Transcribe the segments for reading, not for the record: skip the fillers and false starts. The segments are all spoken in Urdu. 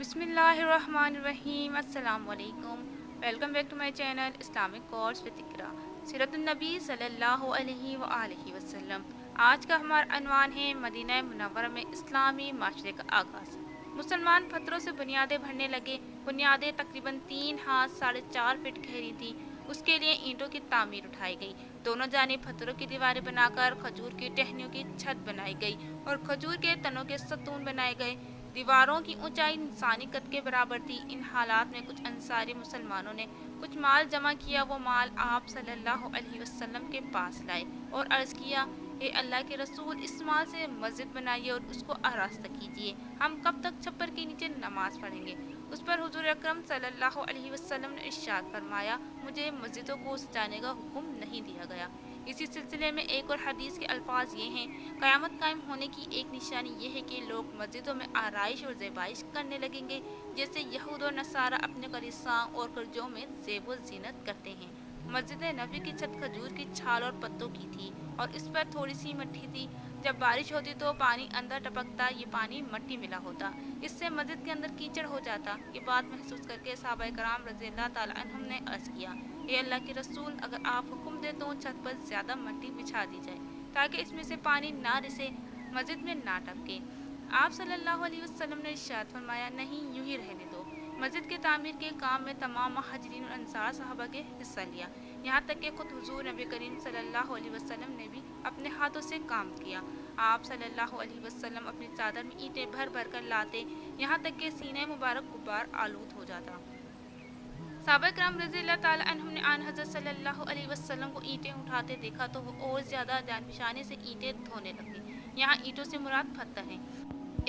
بسم اللہ الرحمن الرحیم۔ السلام علیکم۔ Welcome back to my channel Islamic course with Iqra, سیرت النبی صلی اللہ علیہ وآلہ وسلم۔ آج کا ہمارا عنوان ہے مدینہ منورہ میں اسلامی معاشرے کا آغاز۔ مسلمان پتھروں سے بنیادیں بھرنے لگے۔ بنیادیں تقریباً 3 ہاتھ 4.5 فٹ گہری تھی۔ اس کے لیے اینٹوں کی تعمیر اٹھائی گئی۔ دونوں جانب پتھروں کی دیواریں بنا کر کھجور کی ٹہنیوں کی چھت بنائی گئی اور کھجور کے تنوں کے ستون بنائے گئے۔ دیواروں کی اونچائی انسانی قد کے برابر تھی۔ ان حالات میں کچھ انصاری مسلمانوں نے کچھ مال جمع کیا۔ وہ مال آپ صلی اللہ علیہ وسلم کے پاس لائے اور عرض کیا، اے اللہ کے رسول، اس مال سے مسجد بنائیے اور اس کو آراستہ کیجیے۔ ہم کب تک چھپر کے نیچے نماز پڑھیں گے؟ اس پر حضور اکرم صلی اللہ علیہ وسلم نے ارشاد فرمایا، مجھے مسجدوں کو سجانے کا حکم نہیں دیا گیا۔ اسی سلسلے میں ایک اور حدیث کے الفاظ یہ ہیں، قیامت قائم ہونے کی ایک نشانی یہ ہے کہ لوگ مسجدوں میں آرائش اور زیبائش کرنے لگیں گے، جیسے یہود اور نصارہ اپنے کلیساں اور گرجوں میں زیب و زینت کرتے ہیں۔ مسجد نبوی کی چھت کھجور کی چھال اور پتوں کی تھی اور اس پر تھوڑی سی مٹی تھی۔ جب بارش ہوتی تو پانی اندر ٹپکتا، یہ پانی مٹی ملا ہوتا، اس سے مسجد کے اندر کیچڑ ہو جاتا۔ یہ بات محسوس کر کے صحابہ کرام رضی اللہ تعالیٰ عنہم نے عرض کیا، اے اللہ کے رسول، اگر آپ حکم دیں تو چھت پر زیادہ مٹی بچھا دی جائے تاکہ اس میں سے پانی نہ رسے، مسجد میں نہ ٹپکے۔ آپ صلی اللہ علیہ وسلم نے ارشاد فرمایا، نہیں، یوں ہی رہنے دو۔ مسجد کے تعمیر کے کام میں تمام مہاجرین اور انصار صحابہ کے حصہ لیا، یہاں تک کہ خود حضور نبی کریم صلی اللہ علیہ وسلم نے بھی اپنے ہاتھوں سے کام کیا۔ آپ صلی اللہ علیہ وسلم اپنی چادر میں اینٹیں بھر بھر کر لاتے، یہاں تک کہ سینہ مبارک غبار آلود ہو جاتا۔ صحابہ کرام رضی اللہ تعالیٰ عنہم نے آن حضرت صلی اللہ علیہ وسلم کو اینٹیں اٹھاتے دیکھا تو وہ اور زیادہ جانفشانی سے اینٹیں دھونے لگے۔ یہاں اینٹوں سے مراد پتھر ہیں۔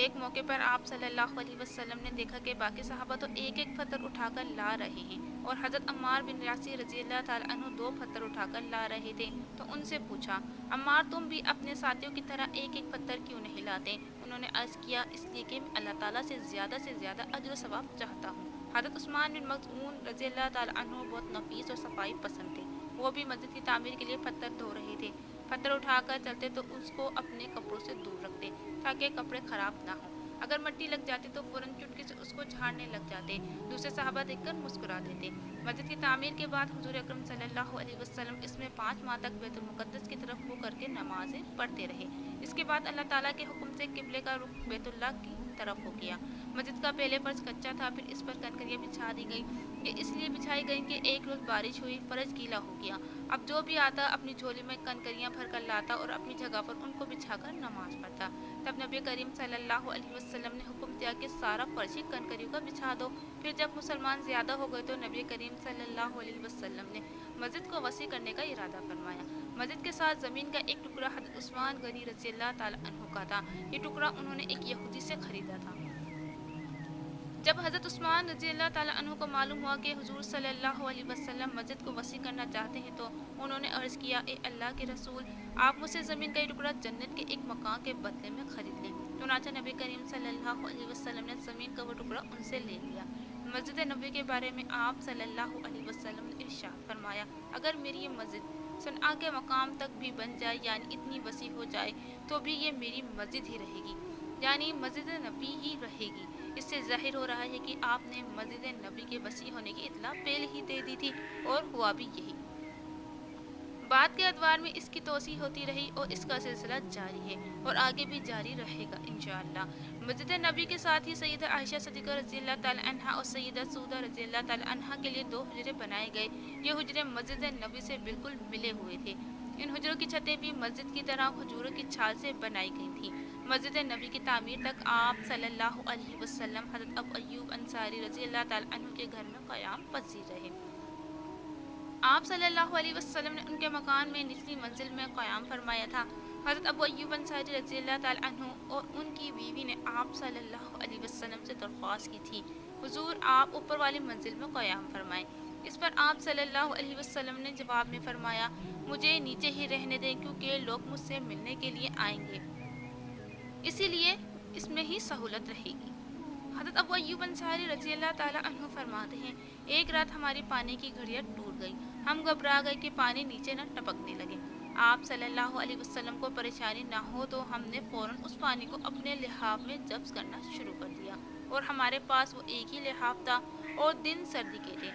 ایک موقع پر آپ صلی اللہ علیہ وسلم نے دیکھا کہ باقی صحابہ تو ایک ایک پتھر اٹھا کر لا رہے ہیں اور حضرت عمار بن یاسر رضی اللہ تعالیٰ عنہ 2 پتھر اٹھا کر لا رہے تھے، تو ان سے پوچھا، عمار، تم بھی اپنے ساتھیوں کی طرح ایک ایک پتھر کیوں نہیں لاتے؟ انہوں نے عرض کیا، اس لیے کہ میں اللہ تعالیٰ سے زیادہ اجر و ثواب چاہتا ہوں۔ حضرت عثمان بن مظعون رضی اللہ تعالیٰ عنہ بہت نفیس اور صفائی پسند تھے۔ وہ بھی مسجد کی تعمیر کے لیے پتھر دھو رہے تھے۔ پتھر اٹھا کر چلتے تو اس کو اپنے کپڑوں سے دور رکھتے تاکہ کپڑے خراب نہ ہوں۔ اگر مٹی لگ جاتی تو فوراً چٹکی سے اس کو جھاڑنے لگ جاتے۔ دوسرے صحابہ دیکھ کر مسکراتے تھے۔ مسجد کی تعمیر کے بعد حضور اکرم صلی اللہ علیہ وسلم اس میں 5 ماہ تک بیت المقدس کی طرف منہ کر کے نمازیں پڑھتے رہے۔ اس کے بعد اللہ تعالیٰ کے حکم سے قبلے کا رخ بیت اللہ کی طرف ہو گیا۔ مسجد کا پہلے فرش کچا تھا، پھر اس پر کنکریاں بچھا دی گئی۔ یہ اس لیے بچھائی گئی کہ ایک روز بارش ہوئی، فرش گیلا ہو گیا۔ اب جو بھی آتا اپنی جھولی میں کنکریاں بھر کر لاتا اور اپنی جگہ پر ان کو بچھا کر نماز پڑھتا۔ تب نبی کریم صلی اللہ علیہ وسلم نے حکم دیا کہ سارا فرش ہی کنکریوں کا بچھا دو۔ پھر جب مسلمان زیادہ ہو گئے تو نبی کریم صلی اللہ علیہ وسلم نے مسجد کو وسیع کرنے کا ارادہ فرمایا۔ مسجد کے ساتھ زمین کا ایک ٹکڑا حضرت عثمان غنی رضی اللہ تعالیٰ عنہ کا تھا۔ یہ ٹکڑا انہوں نے ایک یہودی سے خریدا تھا۔ جب حضرت عثمان رضی اللہ تعالیٰ عنہ کو معلوم ہوا کہ حضور صلی اللہ علیہ وسلم مسجد کو وسیع کرنا چاہتے ہیں تو انہوں نے عرض کیا، اے اللہ کے رسول، آپ مجھ سے زمین کا یہ ٹکڑا جنت کے ایک مکان کے بدلے میں خرید لیں۔ چنانچہ نبی کریم صلی اللہ علیہ وسلم نے زمین کا وہ ٹکڑا ان سے لے لیا۔ مسجد نبوی کے بارے میں آپ صلی اللہ علیہ وسلم نے ارشاد فرمایا، اگر میری یہ مسجد صنعاء کے مقام تک بھی بن جائے، یعنی اتنی وسیع ہو جائے، تو بھی یہ میری مسجد ہی رہے گی، یعنی مسجد نبی ہی رہے گی۔ اس سے ظاہر ہو رہا ہے کہ آپ نے مسجد نبی کے وسیع ہونے کی اطلاع پہلے ہی دے دی تھی، اور ہوا بھی یہی۔ بعد کے ادوار میں اس کی توسیع ہوتی رہی اور اس کا سلسلہ جاری ہے اور آگے بھی جاری رہے گا انشاءاللہ۔ مسجد نبی کے ساتھ ہی سیدہ عائشہ صدیقہ رضی اللہ تعالیٰ عنہا اور سیدہ سودہ رضی اللہ تعالیٰ عنہا کے لیے 2 حجرے بنائے گئے۔ یہ حجرے مسجد نبی سے بالکل ملے ہوئے تھے۔ ان حجروں کی چھتیں بھی مسجد کی طرح کھجوروں کی چھال سے بنائی گئی تھیں۔ مسجد نبی کی تعمیر تک آپ صلی اللہ علیہ وسلم حضرت ابو ایوب انصاری رضی اللہ تعالیٰ عنہ کے گھر میں قیام پذیر رہے۔ آپ صلی اللہ علیہ وسلم نے ان کے مکان میں نچلی منزل میں قیام فرمایا تھا۔ حضرت ابو ایوب انصاری رضی اللہ تعالیٰ عنہ اور ان کی بیوی نے آپ صلی اللہ علیہ وسلم سے درخواست کی تھی، حضور آپ اوپر والی منزل میں قیام فرمائیں۔ اس پر آپ صلی اللہ علیہ وسلم نے جواب میں فرمایا، مجھے نیچے ہی رہنے دیں، کیونکہ لوگ مجھ سے ملنے کے لیے آئیں گے، اسی لیے اس میں ہی سہولت رہے گی۔ حضرت ابو ایوب انصاری رضی اللہ تعالیٰ عنہ فرماتے ہیں، ایک رات ہماری پانی کی گھڑیاں ٹوٹ گئی، ہم گھبرا گئے کہ پانی نیچے نہ ٹپکنے لگے۔ آپ صلی اللہ علیہ وسلم کو پریشانی نہ ہو تو ہم نے فوراً اس پانی کو اپنے لحاف میں جبس کرنا شروع کر دیا اور ہمارے پاس وہ ایک ہی لحاف تھا اور دن سردی کے تھے۔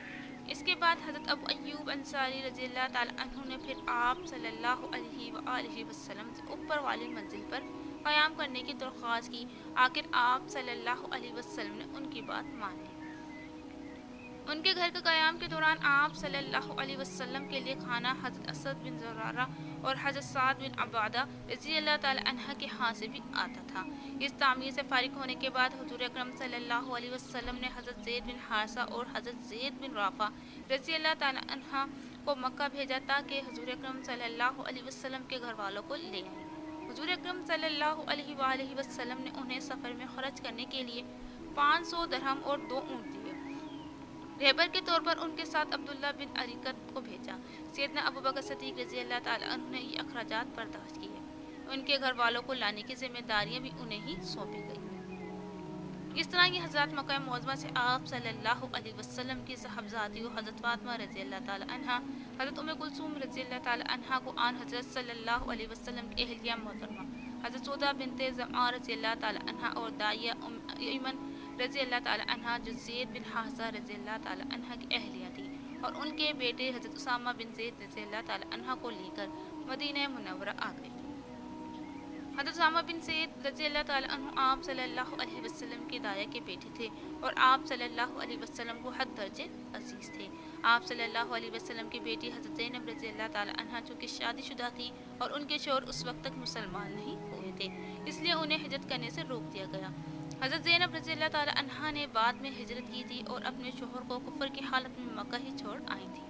اس کے بعد حضرت ابو ایوب انصاری رضی اللہ تعالی عنہ نے پھر آپ صلی اللہ علیہ وآلہ وسلم سے اوپر والی منزل پر قیام کرنے کی درخواست کی۔ آخر آپ صلی اللہ علیہ وسلم نے ان کی بات مان لی۔ ان کے گھر کے قیام کے دوران آپ صلی اللہ علیہ وسلم کے لیے کھانا حضرت اسد بن زرارہ اور حضرت سعد بن عبادہ رضی اللہ تعالی عنہ کے ہاں سے بھی آتا تھا۔ اس تعمیر سے فارغ ہونے کے بعد حضور اکرم صلی اللہ علیہ وسلم نے حضرت زید بن حارثہ اور حضرت زید بن رافع رضی اللہ تعالی عنہ کو مکہ بھیجا تاکہ حضور اکرم صلی اللہ علیہ وسلم کے گھر والوں کو لے آئیں۔ حضور اکرم صلی اللہ علیہ وآلہ وسلم نے انہیں سفر میں خرچ کرنے کے لیے 500 درہم اور 2 اونٹ دیے۔ رہبر کے طور پر ان کے ساتھ عبداللہ بن اریکت کو بھیجا۔ سیدنا ابو بکر صدیق رضی اللہ تعالی عنہ نے یہ اخراجات برداشت کیے۔ ان کے گھر والوں کو لانے کی ذمہ داریاں بھی انہیں ہی سونپی گئیں۔ اس طرح یہ حضرات مکہ معظمہ سے آپ صلی اللہ علیہ وسلم کی صاحبزادیوں حضرت فاطمہ رضی اللہ تعالی عنہ، حضرت ام کلثوم رضی اللہ تعالی عنہ کو آن حضرت صلی اللہ علیہ وسلم کی اہلیہ محترمہ حضرت سودہ بنت زمعہ رضی اللہ تعالی عنہ اور داعیہ ام ایمن رضی اللہ تعالی عنہ جو زید بن حارثہ رضی اللہ تعالی عنہ کی اہلیہ تھی، اور ان کے بیٹے حضرت اسامہ بن زید رضی اللہ تعالی عنہ کو لے کر مدینہ منورہ آ گئے۔ حضرت اسامہ بن زید رضی اللہ تعالی عنہ آپ صلی اللہ علیہ وسلم کے دایا کے بیٹے تھے اور آپ صلی اللہ علیہ وسلم کو حد درجے عزیز تھے۔ آپ صلی اللہ علیہ وسلم کی بیٹی حضرت زینب رضی اللہ تعالی عنہ چونکہ شادی شدہ تھی اور ان کے شوہر اس وقت تک مسلمان نہیں ہوئے تھے، اس لیے انہیں ہجرت کرنے سے روک دیا گیا۔ حضرت زینب رضی اللہ تعالی عنہ نے بعد میں ہجرت کی تھی اور اپنے شوہر کو کفر کی حالت میں مکہ ہی چھوڑ آئی تھی۔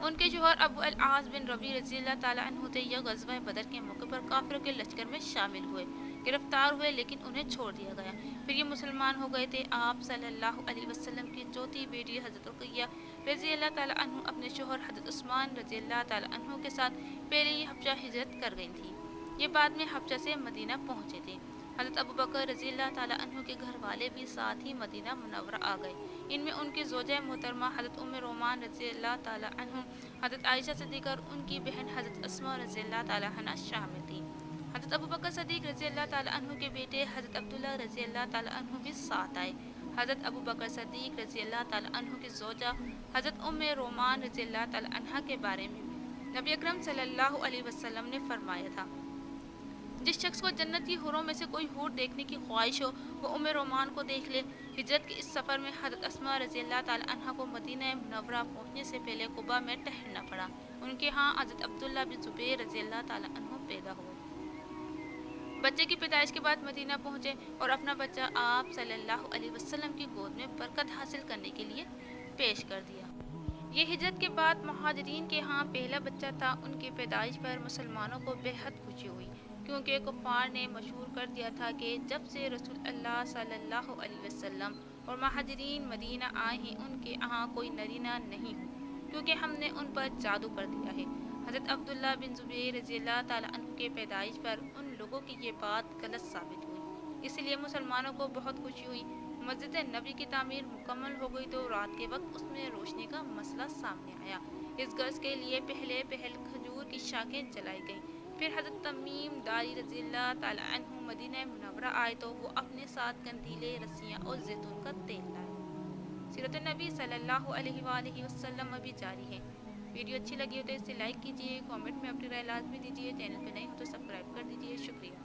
ان کے شوہر ابو العاص بن ربیع رضی اللہ تعالی عنہ تھے۔ یہ غزوہ بدر کے موقع پر کافروں کے لشکر میں شامل ہوئے، گرفتار ہوئے لیکن انہیں چھوڑ دیا گیا۔ پھر یہ مسلمان ہو گئے تھے۔ آپ صلی اللہ علیہ وسلم کی چوتھی بیٹی حضرت رقیہ رضی اللہ تعالی عنہ اپنے شوہر حضرت عثمان رضی اللہ تعالی عنہ کے ساتھ پہلے ہی حبشہ ہجرت کر گئی تھیں۔ یہ بعد میں حبشہ سے مدینہ پہنچے تھے۔ حضرت ابو بکر رضی اللہ تعالی عنہ کے گھر والے بھی ساتھ ہی مدینہ منورہ آ گئے۔ ان میں ان کی زوجہ محترمہ حضرت ام رومان رضی اللہ تعالی عنہ، حضرت عائشہ صدیقہ اور ان کی بہن حضرت اسماء رضی اللہ تعالی عنہ شامل تھیں۔ حضرت ابو بکر صدیق رضی اللہ تعالی عنہ کے بیٹے حضرت عبداللہ رضی اللہ تعالی عنہ بھی ساتھ آئے۔ حضرت ابو بکر صدیق رضی اللہ تعالی عنہ کی زوجہ حضرت ام رومان رضی اللہ تعالی عنہ کے بارے میں نبی اکرم صلی اللہ علیہ وسلم نے فرمایا تھا، جس شخص کو جنت کی حوروں میں سے کوئی حور دیکھنے کی خواہش ہو وہ ام رومان کو دیکھ لے۔ ہجرت کے اس سفر میں حضرت اسماء رضی اللہ تعالی عنہ کو مدینہ منورہ پہنچنے سے پہلے قباء میں ٹھہرنا پڑا۔ ان کے ہاں حضرت عبداللہ بن زبیر رضی اللہ تعالی عنہ پیدا ہوئے۔ بچے کی پیدائش کے بعد مدینہ پہنچے اور اپنا بچہ آپ صلی اللہ علیہ وسلم کی گود میں برکت حاصل کرنے کے لیے پیش کر دیا۔ یہ ہجرت کے بعد مہاجرین کے ہاں پہلا بچہ تھا۔ ان کی پیدائش پر مسلمانوں کو بے حد خوشی ہوئی، کیونکہ کفار نے مشہور کر دیا تھا کہ جب سے رسول اللہ صلی اللہ علیہ وسلم اور مہاجرین مدینہ آئے ہیں ان کے یہاں کوئی نرینہ نہیں ہو، کیونکہ ہم نے ان پر جادو کر دیا ہے۔ حضرت عبداللہ بن زبیر رضی اللہ تعالی عنہ کے پیدائش پر ان لوگوں کی یہ بات غلط ثابت ہوئی، اس لیے مسلمانوں کو بہت خوشی ہوئی۔ مسجد نبی کی تعمیر مکمل ہو گئی تو رات کے وقت اس میں روشنی کا مسئلہ سامنے آیا۔ اس غرض کے لیے پہلے کھجور کی شاخیں جلائی گئیں۔ پھر حضرت تمیم داری رضی اللہ تعالی عنہ مدینہ منورہ آئے تو وہ اپنے ساتھ قندیلیں، رسیاں اور زیتون کا تیل لائے۔ سیرت النبی صلی اللہ علیہ وآلہ وسلم ابھی جاری ہے۔ ویڈیو اچھی لگی ہو تو اسے لائک کیجیے، کامنٹ میں اپنی رائے لازمی دیجیے، چینل پہ نئے ہو تو سبسکرائب کر دیجیے۔ شکریہ۔